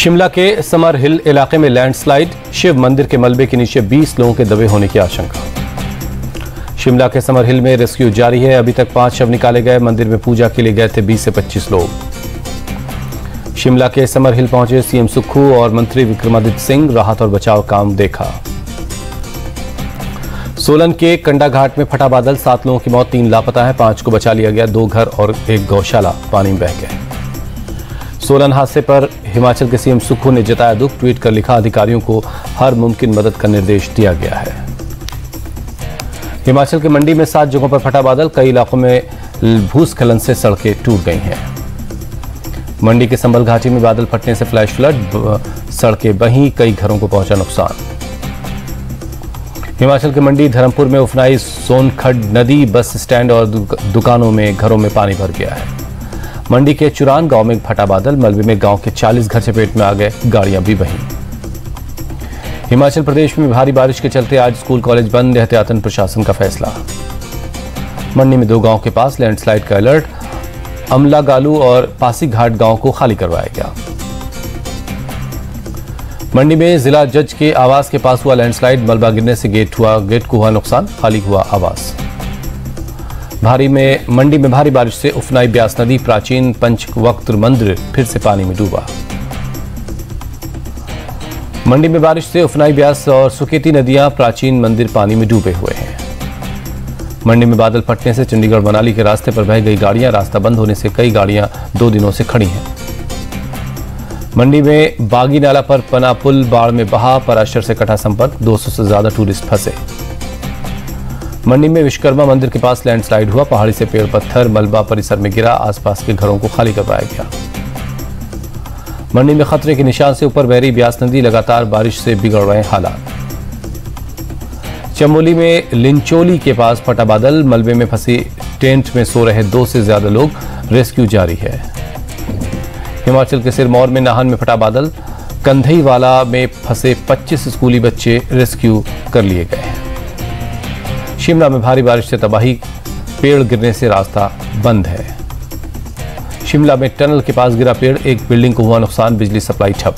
शिमला के समर हिल इलाके में लैंडस्लाइड, शिव मंदिर के मलबे के नीचे 20 लोगों के दबे होने की आशंका। शिमला के समर हिल में रेस्क्यू जारी है। अभी तक 5 शव निकाले गए। मंदिर में पूजा के लिए गए थे 20 से 25 लोग। शिमला के समर हिल पहुंचे सीएम सुक्खू और मंत्री विक्रमादित्य सिंह, राहत और बचाव काम देखा। सोलन के कंडा घाट में फटा बादल, 7 लोगों की मौत, 3 लापता हैं, 5 को बचा लिया गया। 2 घर और 1 गौशाला पानी में बह गए। सोलन हादसे पर हिमाचल के सीएम सुक्खू ने जताया दुख। ट्वीट कर लिखा, अधिकारियों को हर मुमकिन मदद का निर्देश दिया गया है। हिमाचल के मंडी में 7 जगहों पर फटा बादल, कई इलाकों में भूस्खलन से सड़कें टूट गई हैं। मंडी के संभल घाटी में बादल फटने से फ्लैश फ्लड, सड़कें बहीं, कई घरों को पहुंचा नुकसान। हिमाचल के मंडी धर्मपुर में उफनाई सोनखड नदी, बस स्टैंड और दुकानों में, घरों में पानी भर गया है। मंडी के चुरान गांव में फटा बादल, मलबे में गांव के 40 घर चपेट में आ गए, गाड़ियां भी बहीं। हिमाचल प्रदेश में भारी बारिश के चलते आज स्कूल कॉलेज बंद, एहतियातन प्रशासन का फैसला। मंडी में 2 गांव के पास लैंडस्लाइड का अलर्ट, अमला गालू और पासी घाट गांव को खाली करवाया गया। मंडी में जिला जज के आवास के पास हुआ लैंडस्लाइड, मलबा गिरने से गेट को हुआ नुकसान, खाली हुआ आवास। मंडी में भारी बारिश से उफनाई ब्यास नदी, प्राचीन पंचवक्त मंदिर फिर से पानी में डूबा। मंडी में बारिश से उफनाई ब्यास और सुकेती नदियां, प्राचीन मंदिर पानी में डूबे हुए हैं। मंडी में बादल फटने से चंडीगढ़ मनाली के रास्ते पर बह गई गाड़ियां, रास्ता बंद होने से कई गाड़ियां 2 दिनों से खड़ी हैं। मंडी में बागी नाला पर पना पुल बाढ़ में बहा, पराशर से कटा संपर्क, 200 से ज्यादा टूरिस्ट फंसे। मंडी में विश्वकर्मा मंदिर के पास लैंडस्लाइड हुआ, पहाड़ी से पेड़ पत्थर मलबा परिसर में गिरा, आसपास के घरों को खाली करवाया गया। मंडी में खतरे के निशान से ऊपर बह रही ब्यास नदी, लगातार बारिश से बिगड़ रहे हालात। चमोली में लिंचोली के पास फटा बादल, मलबे में फंसी टेंट में सो रहे 2 से ज्यादा लोग, रेस्क्यू जारी है। हिमाचल के सिरमौर में नाहन में फटा बादल, कंधईवाला में फंसे 25 स्कूली बच्चे रेस्क्यू कर लिए गए हैं। शिमला में भारी बारिश से तबाही, पेड़ गिरने से रास्ता बंद है। शिमला में टनल के पास गिरा पेड़, एक बिल्डिंग को हुआ नुकसान, बिजली सप्लाई ठप।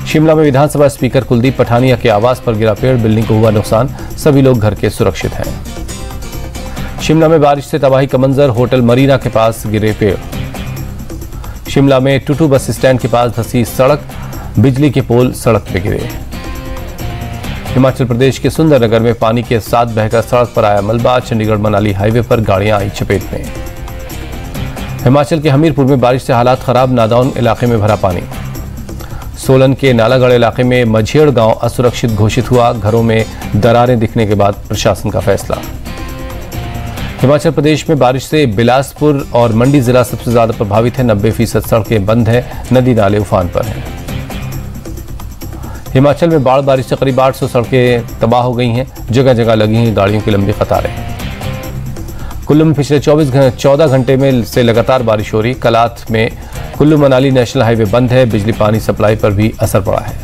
शिमला में विधानसभा स्पीकर कुलदीप पठानिया के आवास पर गिरा पेड़, बिल्डिंग को हुआ नुकसान, सभी लोग घर के सुरक्षित हैं। शिमला में बारिश से तबाही का मंजर, होटल मरीना के पास गिरे पेड़। शिमला में टुटू बस स्टैंड के पास धंसी सड़क, बिजली के पोल सड़क पे गिरे। हिमाचल प्रदेश के सुंदरनगर में पानी के साथ बहकर सड़क पर आया मलबा, चंडीगढ़ मनाली हाईवे पर गाड़ियां आई चपेट में। हिमाचल के हमीरपुर में बारिश से हालात खराब, नादौन इलाके में भरा पानी। सोलन के नालागढ़ इलाके में मझेड़ गांव असुरक्षित घोषित हुआ, घरों में दरारें दिखने के बाद प्रशासन का फैसला। हिमाचल प्रदेश में बारिश से बिलासपुर और मंडी जिला सबसे ज्यादा प्रभावित है, 90% सड़कें बंद हैं, नदी नाले उफान पर हैं। हिमाचल में बाढ़ बारिश से करीब 800 सड़कें तबाह हो गई हैं, जगह जगह लगी हैं गाड़ियों की लंबी कतारें। कुल्लू में पिछले 14 घंटे में से लगातार बारिश हो रही। कलाथ में कुल्लू मनाली नेशनल हाईवे बंद है, बिजली पानी सप्लाई पर भी असर पड़ा है।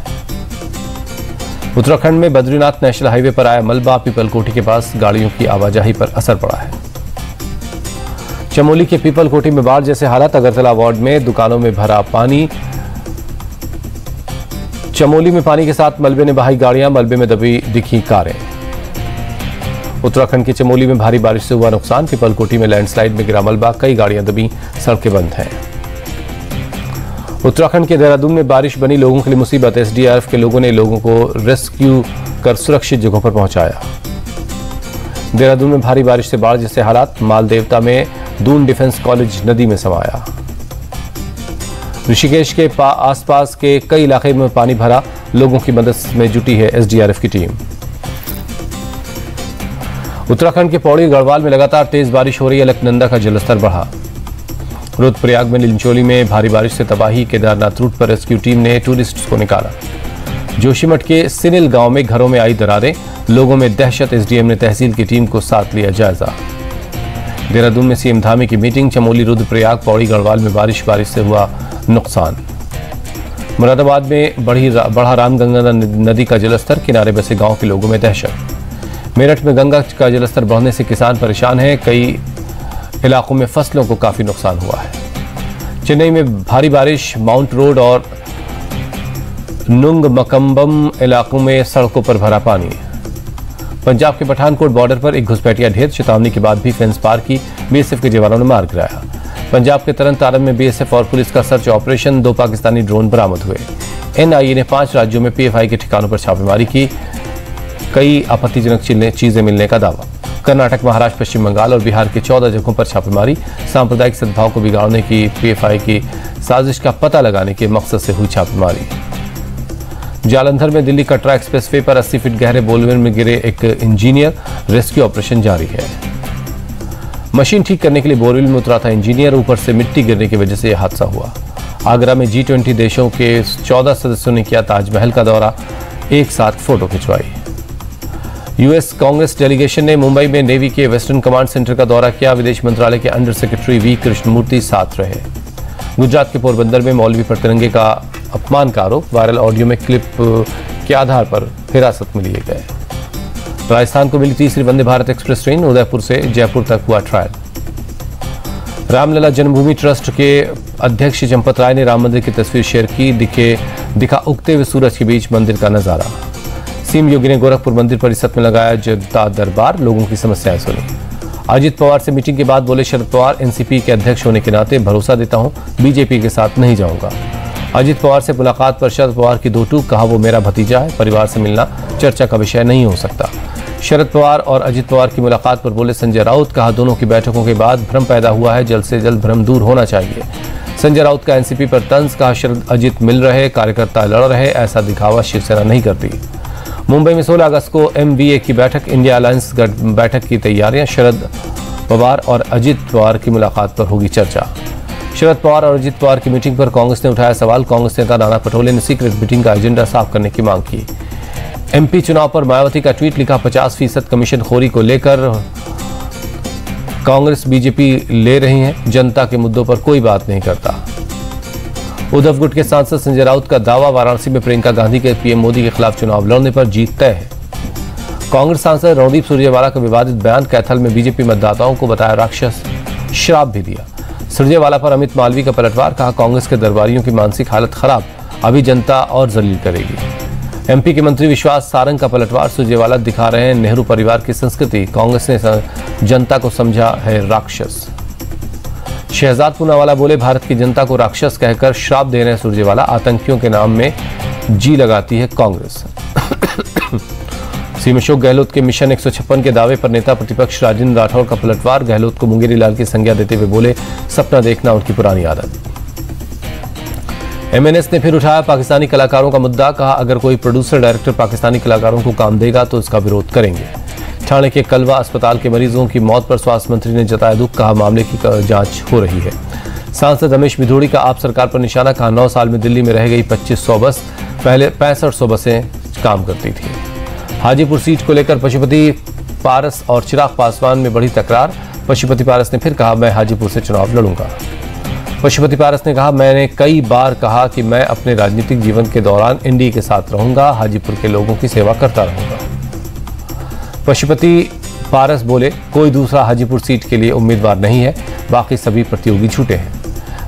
उत्तराखंड में बद्रीनाथ नेशनल हाईवे पर आया मलबा, पीपलकोटी के पास गाड़ियों की आवाजाही पर असर पड़ा है। चमोली के पीपलकोटी में बाढ़ जैसे हालात, अगरतला वार्ड में दुकानों में भरा पानी। चमोली में पानी के साथ मलबे ने बहाई गाड़ियां, मलबे में दबी दिखी कारें। उत्तराखंड के चमोली में भारी बारिश से हुआ नुकसान, पीपलकोटी में लैंडस्लाइड में गिरा मलबा, कई गाड़ियां दबी, सड़कें बंद हैं। उत्तराखंड के देहरादून में बारिश बनी लोगों के लिए मुसीबत, एसडीआरएफ के लोगों ने लोगों को रेस्क्यू कर सुरक्षित जगहों पर पहुंचाया। देहरादून में भारी बारिश से बाढ़ जैसे हालात, मालदेवता में दून डिफेंस कॉलेज नदी में समाया। ऋषिकेश के आसपास के कई इलाके में पानी भरा, लोगों की मदद में जुटी है एसडीआरएफ की टीम। उत्तराखंड के पौड़ी गढ़वाल में लगातार तेज बारिश हो रही है, अलकनंदा का जलस्तर बढ़ा। रुद्रप्रयाग में लिंचोली में भारी बारिश से तबाही, केदारनाथ रूट पर रेस्क्यू टीम ने टूरिस्ट्स को निकाला। जोशीमठ के सिनिल गांव में घरों में आई दरारें, लोगों में दहशत, एसडीएम ने तहसील की टीम को साथ लिया जायजा। देहरादून में सीएम धामी की मीटिंग, चमोली रुद्रप्रयाग पौड़ी गढ़वाल में बारिश से हुआ नुकसान। मुरादाबाद में बढ़ा रामगंगा नदी का जलस्तर, किनारे बसे गांव के लोगों में दहशत। मेरठ में गंगा का जलस्तर बढ़ने से किसान परेशान हैं, कई इलाकों में फसलों को काफी नुकसान हुआ है। चेन्नई में भारी बारिश, माउंट रोड और नुंग मकम्बम इलाकों में सड़कों पर भरा पानी। पंजाब के पठानकोट बॉर्डर पर एक घुसपैठिया ढेर, चेतावनी के बाद भी फेंस पार की, बीएसएफ के जवानों ने मार गिराया। पंजाब के तरन तारण में बीएसएफ और पुलिस का सर्च ऑपरेशन, 2 पाकिस्तानी ड्रोन बरामद हुए। एनआईए ने 5 राज्यों में पीएफआई के ठिकानों पर छापेमारी की, कई आपत्तिजनक चीजें मिलने का दावा। कर्नाटक, महाराष्ट्र, पश्चिम बंगाल और बिहार के 14 जगहों पर छापेमारी, सांप्रदायिक सद्भाव को बिगाड़ने की पीएफआई की साजिश का पता लगाने के मकसद से हुई छापेमारी। जालंधर में दिल्ली कटरा एक्सप्रेसवे पर 80 फीट गहरे बोलवेल में गिरे एक इंजीनियर, रेस्क्यू ऑपरेशन जारी है। मशीन ठीक करने के लिए बोरवेल में उतरा था इंजीनियर, ऊपर से मिट्टी गिरने की वजह से यह हादसा हुआ। आगरा में G20 देशों के 14 सदस्यों ने किया ताजमहल का दौरा, एक साथ फोटो खिंचवाई। यूएस कांग्रेस डेलीगेशन ने मुंबई में नेवी के वेस्टर्न कमांड सेंटर का दौरा किया, विदेश मंत्रालय के अंडर सेक्रेटरी वी कृष्णमूर्ति साथ रहे। गुजरात के पोरबंदर में मौलवी पर तिरंगे का अपमान का आरोप, वायरल ऑडियो में क्लिप के आधार पर हिरासत में लिए गए। राजस्थान को मिली तीसरी वंदे भारत एक्सप्रेस ट्रेन, उदयपुर से जयपुर तक हुआ ट्रायल। रामलला जन्मभूमि ट्रस्ट के अध्यक्ष चंपत राय ने राम मंदिर की तस्वीर शेयर की, दिखा उगते हुए सूरज के बीच मंदिर का नजारा। सीएम योगी ने गोरखपुर मंदिर परिसर में लगाया जनता दरबार, लोगों की समस्याएं सुनी। अजित पवार से मीटिंग के बाद बोले शरद पवार, एनसीपी के अध्यक्ष होने के नाते भरोसा देता हूं, बीजेपी के साथ नहीं जाऊंगा। अजित पवार से मुलाकात पर शरद पवार की 2 टूक, कहा वो मेरा भतीजा है, परिवार से मिलना चर्चा का विषय नहीं हो सकता। शरद पवार और अजित पवार की मुलाकात पर बोले संजय राउत, कहा दोनों की बैठकों के बाद भ्रम पैदा हुआ है, जल्द से जल्द भ्रम दूर होना चाहिए। संजय राउत का एनसीपी पर तंज, कहा शरद अजित मिल रहे, कार्यकर्ता लड़ रहे, ऐसा दिखावा शिवसेना नहीं करती। मुंबई में 16 अगस्त को MVA की बैठक, इंडिया अलायंस बैठक की तैयारियां, शरद पवार और अजित पवार की मुलाकात पर होगी चर्चा। शरद पवार और अजित पवार की मीटिंग पर कांग्रेस ने उठाया सवाल, कांग्रेस नेता नाना पटोले ने सीक्रेट मीटिंग का एजेंडा साफ करने की मांग की। MP चुनाव पर मायावती का ट्वीट, लिखा 50% कमीशन खोरी को लेकर कांग्रेस बीजेपी ले रही है, जनता के मुद्दों पर कोई बात नहीं करता। उद्धव गुट के सांसद संजय राउत का दावा, वाराणसी में प्रियंका गांधी के पीएम मोदी के खिलाफ चुनाव लड़ने पर जीत तय है। कांग्रेस सांसद रणदीप सुरजेवाला का विवादित बयान, कैथल में बीजेपी मतदाताओं को बताया राक्षस, श्राप भी दिया। सुरजेवाला पर अमित मालवीय का पलटवार, कहा कांग्रेस के दरबारियों की मानसिक हालत खराब, अभी जनता और जलील करेगी। MP के मंत्री विश्वास सारंग का पलटवार, सुरजेवाला दिखा रहे हैं नेहरू परिवार की संस्कृति, कांग्रेस ने जनता को समझा है राक्षस। शहजाद पूनावाला बोले भारत की जनता को राक्षस कहकर श्राप दे रहे हैं सुरजेवाला, आतंकियों के नाम में जी लगाती है कांग्रेस। सीएम अशोक गहलोत के मिशन 156 के दावे पर नेता प्रतिपक्ष राजेंद्र राठौर का पलटवार, गहलोत को मुंगेरी लाल की संज्ञा देते हुए बोले सपना देखना उनकी पुरानी आदत। MNS ने फिर उठाया पाकिस्तानी कलाकारों का मुद्दा, कहा अगर कोई प्रोड्यूसर डायरेक्टर पाकिस्तानी कलाकारों को काम देगा तो इसका विरोध करेंगे। ठाणे के कलवा अस्पताल के मरीजों की मौत पर स्वास्थ्य मंत्री ने जताया दुख, कहा मामले की जांच हो रही है। सांसद रमेश मिधोड़ी का आप सरकार पर निशाना, कहा 9 साल में दिल्ली में रह गई 2500 बस, पहले 6500 बसें काम करती थी। हाजीपुर सीट को लेकर पशुपति पारस और चिराग पासवान में बढ़ी तकरार, पशुपति पारस ने फिर कहा मैं हाजीपुर से चुनाव लड़ूंगा। पशुपति पारस ने कहा मैंने कई बार कहा कि मैं अपने राजनीतिक जीवन के दौरान एनडीए के साथ रहूंगा, हाजीपुर के लोगों की सेवा करता रहूंगा। पशुपति पारस बोले कोई दूसरा हाजीपुर सीट के लिए उम्मीदवार नहीं है, बाकी सभी प्रतियोगी झूठे हैं।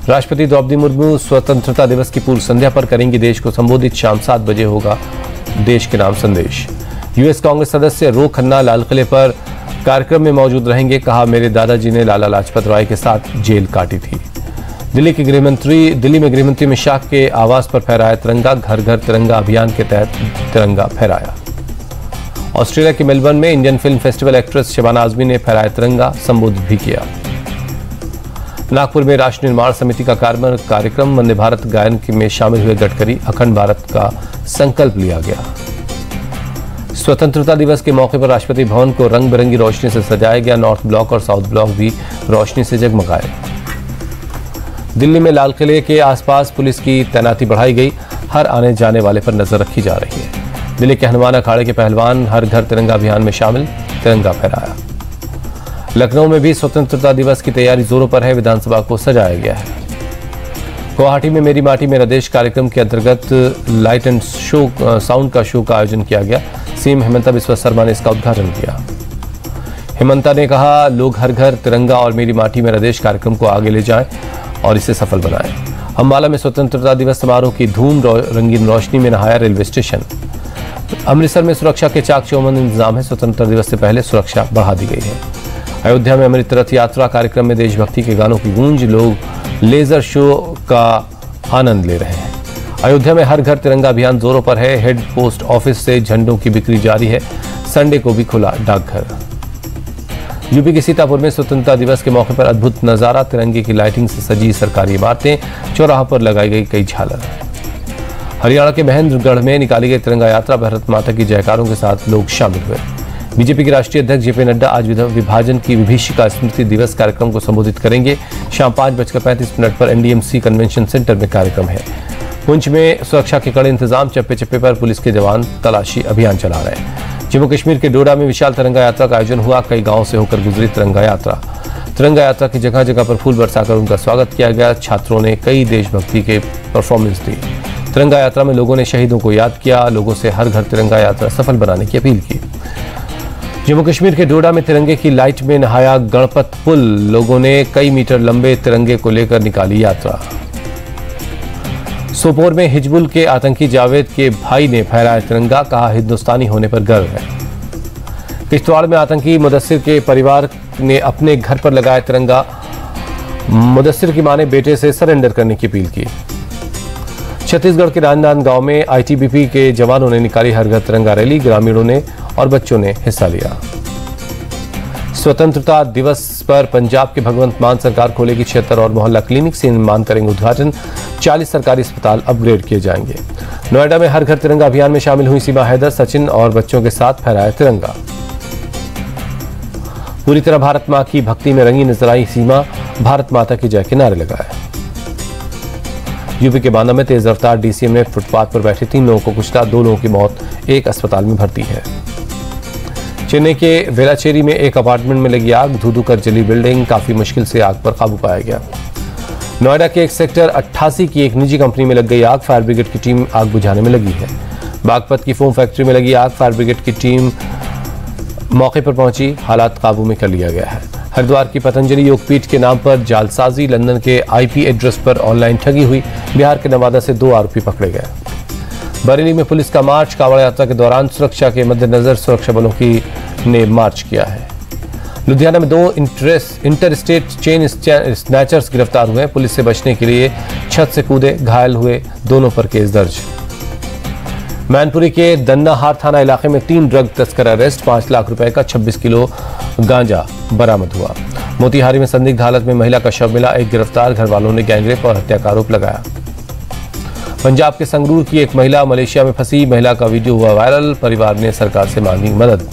राष्ट्रपति द्रौपदी मुर्मू स्वतंत्रता दिवस की पूर्व संध्या पर करेंगी देश को संबोधित, शाम 7 बजे होगा देश के नाम संदेश। यूएस कांग्रेस सदस्य रो खन्ना लाल किले पर कार्यक्रम में मौजूद रहेंगे, कहा मेरे दादाजी ने लाला लाजपत राय के साथ जेल काटी थी। दिल्ली में गृहमंत्री अमित शाह के आवास पर फहराया तिरंगा, घर घर तिरंगा अभियान के तहत तिरंगा फहराया। ऑस्ट्रेलिया के मेलबर्न में Indian film festival actress Shabana Azmi ने फहराया तिरंगा, संबोधित भी किया। नागपुर में राष्ट्र निर्माण समिति का कार्यक्रम, वंदे भारत गायन में शामिल हुए गडकरी, अखंड भारत का संकल्प लिया गया। स्वतंत्रता दिवस के मौके पर राष्ट्रपति भवन को रंग बिरंगी रोशनी से सजाया गया, नॉर्थ ब्लॉक और साउथ ब्लॉक भी रोशनी से जगमगाए। दिल्ली में लाल किले के आसपास पुलिस की तैनाती बढ़ाई गई, हर आने जाने वाले पर नजर रखी जा रही है। दिल्ली के हनुमान अखाड़े के पहलवान हर घर तिरंगा अभियान में शामिल, तिरंगा फहराया। लखनऊ में भी स्वतंत्रता दिवस की तैयारी जोरों पर है, विधानसभा को सजाया गया है। गुवाहाटी में मेरी माटी मेरा देश कार्यक्रम के अंतर्गत लाइट एंड साउंड का शो का आयोजन किया गया। सीएम हेमंता बिस्वा शर्मा ने इसका उद्घाटन किया। हेमंता ने कहा लोग हर घर तिरंगा और मेरी माटी मेरा देश कार्यक्रम को आगे ले जाएं। और इसे सफल बनाएं। अंबाला में स्वतंत्रता दिवस समारोह की धूम रंगीन रोशनी में नहाया रेलवे स्टेशन। अमृतसर में सुरक्षा के चाक चौबंद इंतजाम है। स्वतंत्रता दिवस से पहले सुरक्षा बढ़ा दी गई है। अयोध्या में अमृत रथ यात्रा कार्यक्रम में देशभक्ति के गानों की गूंज, लोग लेजर शो का आनंद ले रहे हैं। अयोध्या में हर घर तिरंगा अभियान जोरों पर है। हेड पोस्ट ऑफिस से झंडों की बिक्री जारी है। संडे को भी खुला डाकघर। यूपी के सीतापुर में स्वतंत्रता दिवस के मौके पर अद्भुत नजारा, तिरंगे की लाइटिंग से सजी सरकारी इमारतें, चौराहा पर लगाई गई कई झालर। हरियाणा के महेंद्रगढ़ में निकाली गई तिरंगा यात्रा, भारत माता की जयकारों के साथ लोग शामिल हुए। बीजेपी के राष्ट्रीय अध्यक्ष जेपी नड्डा आज विभाजन की विभीषिका स्मृति दिवस कार्यक्रम को संबोधित करेंगे। शाम 5:35 पर एनडीएमसी कन्वेंशन सेंटर में कार्यक्रम है। पुंछ में सुरक्षा के कड़े इंतजाम, चप्पे चप्पे पर पुलिस के जवान तलाशी अभियान चला रहे हैं। जम्मू कश्मीर के डोडा में विशाल तिरंगा यात्रा का आयोजन हुआ। कई गांवों से होकर गुजरी तिरंगा यात्रा। तिरंगा यात्रा की जगह जगह पर फूल बरसाकर उनका स्वागत किया गया। छात्रों ने कई देशभक्ति के परफॉर्मेंस दी। तिरंगा यात्रा में लोगों ने शहीदों को याद किया। लोगों से हर घर तिरंगा यात्रा सफल बनाने की अपील की। जम्मू कश्मीर के डोडा में तिरंगे की लाइट में नहाया गणपत पुल। लोगों ने कई मीटर लंबे तिरंगे को लेकर निकाली यात्रा। सोपोर में हिजबुल के आतंकी जावेद के भाई ने फहराया तिरंगा, कहा हिंदुस्तानी होने पर गर्व है। किश्तवाड़ में आतंकी मुदस्सिर के परिवार ने अपने घर पर लगाया तिरंगा। मुदस्सिर की मां ने बेटे से सरेंडर करने की अपील की। छत्तीसगढ़ के राजनांदगांव में आईटीबीपी के जवानों ने निकाली हर घर तिरंगा रैली। ग्रामीणों ने और बच्चों ने हिस्सा लिया। स्वतंत्रता दिवस पर पंजाब के भगवंत मान सरकार खोलेगी 76 और मोहल्ला क्लिनिक से निर्माण करेंगे उद्घाटन। 40 सरकारी अस्पताल अपग्रेड किए जाएंगे। नोएडा में हर घर तिरंगा अभियान में शामिल हुई सीमा हैदर, सचिन और बच्चों के साथ फहराया तिरंगा। पूरी तरह भारत मां की भक्ति में रंगी नजर आई सीमा, भारत माता की जय के नारे लगाए। यूपी के बांदा में तेज रफ्तार डीसीएम ने फुटपाथ पर बैठे 3 लोगों को कुचला। 2 लोगों की मौत, एक अस्पताल में भर्ती है। चेन्नई के वेलाचेरी में एक अपार्टमेंट में लगी आग, धू-धू कर जली बिल्डिंग, काफी मुश्किल से आग पर काबू पाया गया। नोएडा के एक सेक्टर 88 की एक निजी कंपनी में लग गई आग, फायर ब्रिगेड की टीम आग बुझाने में लगी है। बागपत की फोम फैक्ट्री में लगी आग, फायर ब्रिगेड की टीम मौके पर पहुंची, हालात काबू में कर लिया गया है। हरिद्वार की पतंजलि योगपीठ के नाम पर जालसाजी, लंदन के आईपी एड्रेस पर ऑनलाइन ठगी हुई। बिहार के नवादा से 2 आरोपी पकड़े गए। बरेली में पुलिस का मार्च, कांवड़ यात्रा के दौरान सुरक्षा के मद्देनजर सुरक्षा बलों की ने मार्च किया है। लुधियाना में 2 इंटरस्टेट चेन स्नैचर्स गिरफ्तार हुए। पुलिस से बचने के लिए छत से कूदे, घायल हुए, दोनों पर केस दर्ज। मैनपुरी के दन्नाहार थाना इलाके में 3 ड्रग तस्कर अरेस्ट, 5 लाख रुपए का 26 किलो गांजा बरामद हुआ। मोतिहारी में संदिग्ध हालत में महिला का शव मिला, एक गिरफ्तार, घर वालों ने गैंगरेप और हत्या का आरोप लगाया। पंजाब के संगरूर की एक महिला मलेशिया में फंसी, महिला का वीडियो हुआ वायरल, परिवार ने सरकार से मांगी मदद।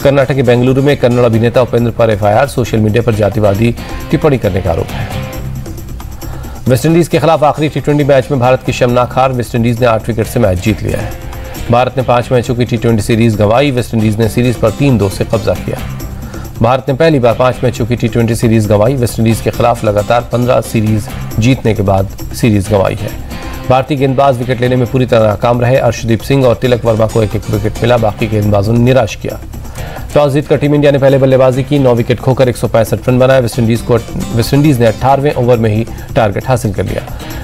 कर्नाटक के बेंगलुरु में कन्नड़ अभिनेता उपेंद्र पर एफआईआर, सोशल मीडिया पर जातिवादी टिप्पणी करने का आरोप है। वेस्टइंडीज के खिलाफ आखिरी टी20 मैच में भारत की शर्मनाक हार, वेस्टइंडीज ने 8 विकेट से मैच जीत लिया है। भारत ने 5 मैचों की टी20 सीरीज गंवाई, वेस्टइंडीज ने सीरीज पर 3-2 से कब्जा किया। भारत ने पहली बार 5 मैचों की टी20 सीरीज गंवाई, वेस्टइंडीज के खिलाफ लगातार 15 सीरीज जीतने के बाद सीरीज गंवाई है। भारतीय गेंदबाज विकेट लेने में पूरी तरह नाकाम रहे। अर्शदीप सिंह और तिलक वर्मा को 1-1 विकेट मिला, बाकी गेंदबाजों ने निराश किया। टॉस जीतकर टीम इंडिया ने पहले बल्लेबाजी की, 9 विकेट खोकर 165 रन बनाए। वेस्टइंडीज ने 18वें ओवर में ही टारगेट हासिल कर लिया।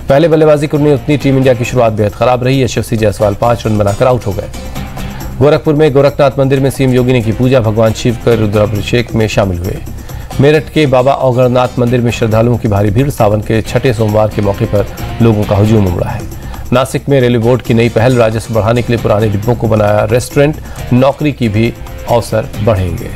पहले बल्लेबाजी करनी उतनी टीम इंडिया की शुरुआत बेहद खराब रही। यशस्वी जायसवाल 5 रन बनाकर आउट हो गए। गोरखपुर में गोरखनाथ मंदिर में सीएम योगी ने की पूजा, भगवान शिव का रुद्राभिषेक में शामिल हुए। मेरठ के बाबा औगरनाथ मंदिर में श्रद्धालुओं की भारी भीड़, सावन के छठे सोमवार के मौके पर लोगों का हुजूम उमड़ा है। नासिक में रेलवे बोर्ड की नई पहल, राजस्व बढ़ाने के लिए पुराने डिब्बों को बनाया रेस्टोरेंट, नौकरी की भी अवसर बढ़ेंगे।